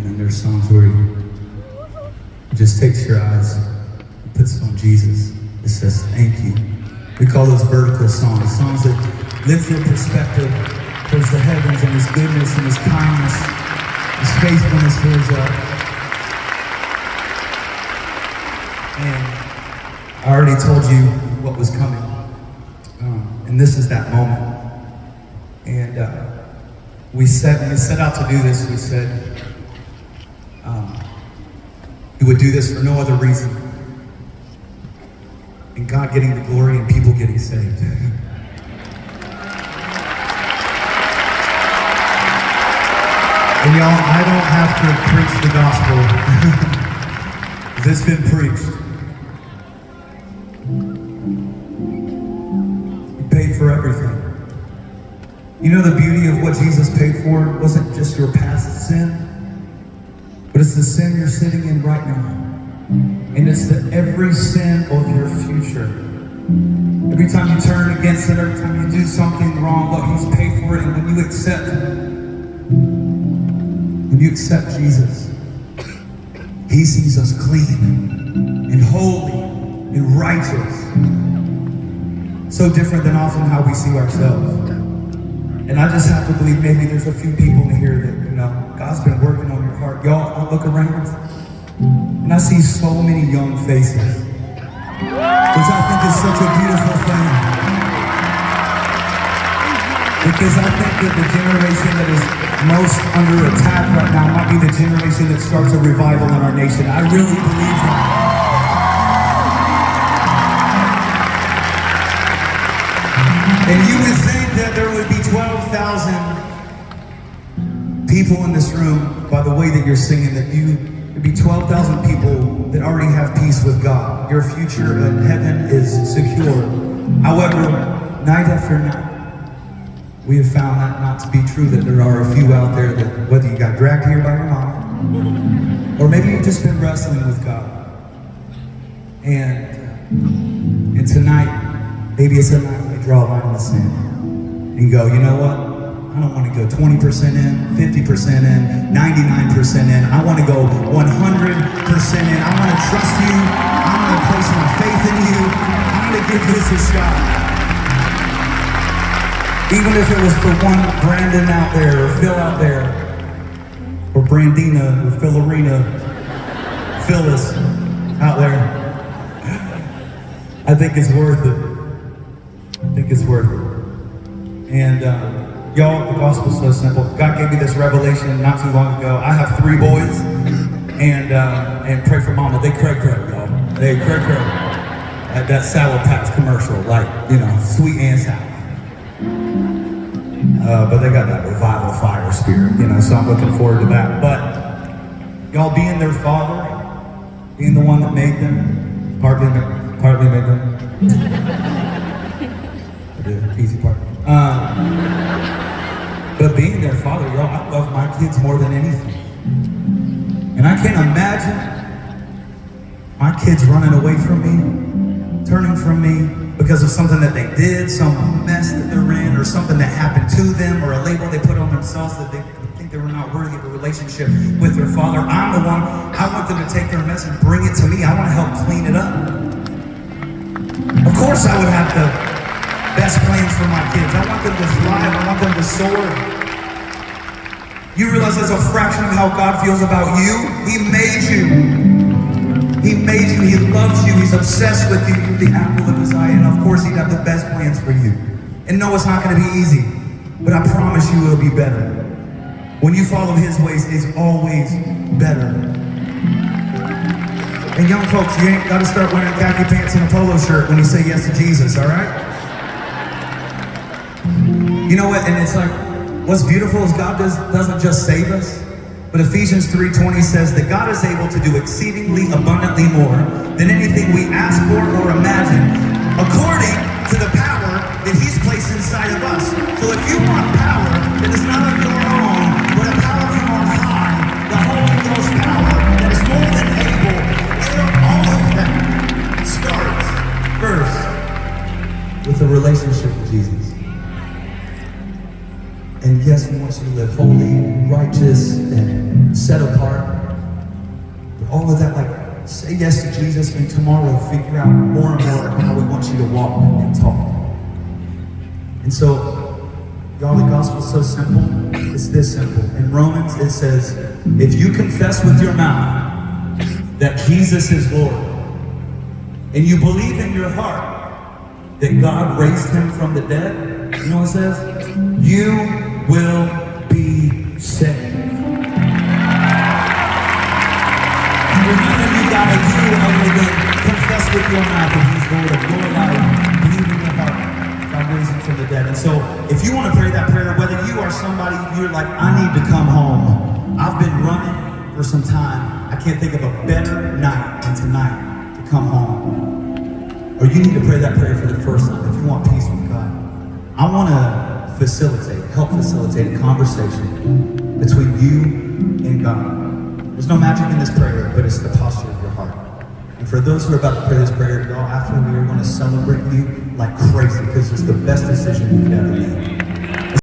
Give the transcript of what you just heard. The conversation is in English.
And then there's songs where he just takes your eyes and puts it on Jesus. It says, thank you. We call those vertical songs, songs that lift your perspective towards the heavens and his goodness and his kindness, his faithfulness towards us. And I already told you what was coming. And this is that moment. And when we set out to do this, we said we would do this for no other reason. And God getting the glory and people getting saved. And y'all, I don't have to preach the gospel. It's been preached. He paid for everything. You know the beauty of what Jesus paid for wasn't just your past sin, but it's the sin you're sitting in right now. And it's every sin of your future. Every time you turn against it, every time you do something wrong, what he's paid for it. And when you accept Jesus, he sees us clean and holy and righteous. So different than often how we see ourselves. And I just have to believe maybe there's a few people in here that, God's been working on your heart. Y'all, I look around and I see so many young faces, which I think is such a beautiful thing. Because I think that the generation that is most under attack right now might be the generation that starts a revival in our nation. I really believe that. And you would think that there would be 12,000 people in this room, by the way that you're singing, that there'd be 12,000 people that already have peace with God. Your future in heaven is secure. However, night after night, we have found that not to be true, that there are a few out there that, whether you got dragged here by your mom, or maybe you've just been wrestling with God. And tonight, maybe it's a night when you draw a line in the sand and go, you know what? I don't want to go 20% in, 50% in, 99% in. I want to go 100% in. I want to trust you. I'm going to place my faith in you. I'm going to give this a shot. Even if it was for one Brandon out there, or Phil out there, or Brandina, or Philorina, Phyllis out there. I think it's worth it. I think it's worth it. And y'all, the gospel's so simple. God gave me this revelation not too long ago. I have 3 boys, and pray for mama. They cray, y'all. They cray. At that Sour Patch commercial, like, sweet and sour. But they got that revival fire spirit, so I'm looking forward to that. But y'all being their father, being the one that made them, partly made them. The easy part. But being their father, y'all, I love my kids more than anything. And I can't imagine my kids running away from me, turning from me because of something that they did, some mess that they're in, or something that happened to them, or a label they put on themselves that they think they were not worthy of a relationship with their father. I'm the one, I want them to take their mess and bring it to me. I want to help clean it up. Of course I would have the best plans for my kids. I want them to thrive. I want them to soar. You realize that's a fraction of how God feels about you? He made you. He made you. He loves you. He's obsessed with you. You're the apple of his eye. And of course, he'd have the best plans for you. And no, it's not going to be easy. But I promise you it'll be better. When you follow his ways, it's always better. And young folks, you ain't got to start wearing khaki pants and a polo shirt when you say yes to Jesus, all right? You know what? And it's like, what's beautiful is God doesn't just save us, but Ephesians 3:20 says that God is able to do exceedingly abundantly more than anything we ask for or imagine, according to the power that he's placed inside of us. So if you want power that is not of your own, but a power from on high, the Holy Ghost power that is more than able, all of that starts first with a relationship with Jesus. And yes, he wants you to live holy, righteous, and set apart. But all of that, like, say yes to Jesus, and tomorrow figure out more and more how we want you to walk and talk. And so, y'all, the gospel's so simple. It's this simple. In Romans, it says, if you confess with your mouth that Jesus is Lord, and you believe in your heart that God raised him from the dead, you know what it says? You will be saved. There's nothing you gotta do other than confess with your mouth that he's Lord of your life, believe in your heart God raised him from the dead. And so, if you want to pray that prayer, whether you are somebody, you're like, I need to come home. I've been running for some time. I can't think of a better night than tonight to come home. Or you need to pray that prayer for the first time if you want peace with God. I want to help facilitate a conversation between you and God. There's no magic in this prayer, but it's the posture of your heart. And for those who are about to pray this prayer, y'all, after we are going to celebrate you like crazy, because it's the best decision you could ever make.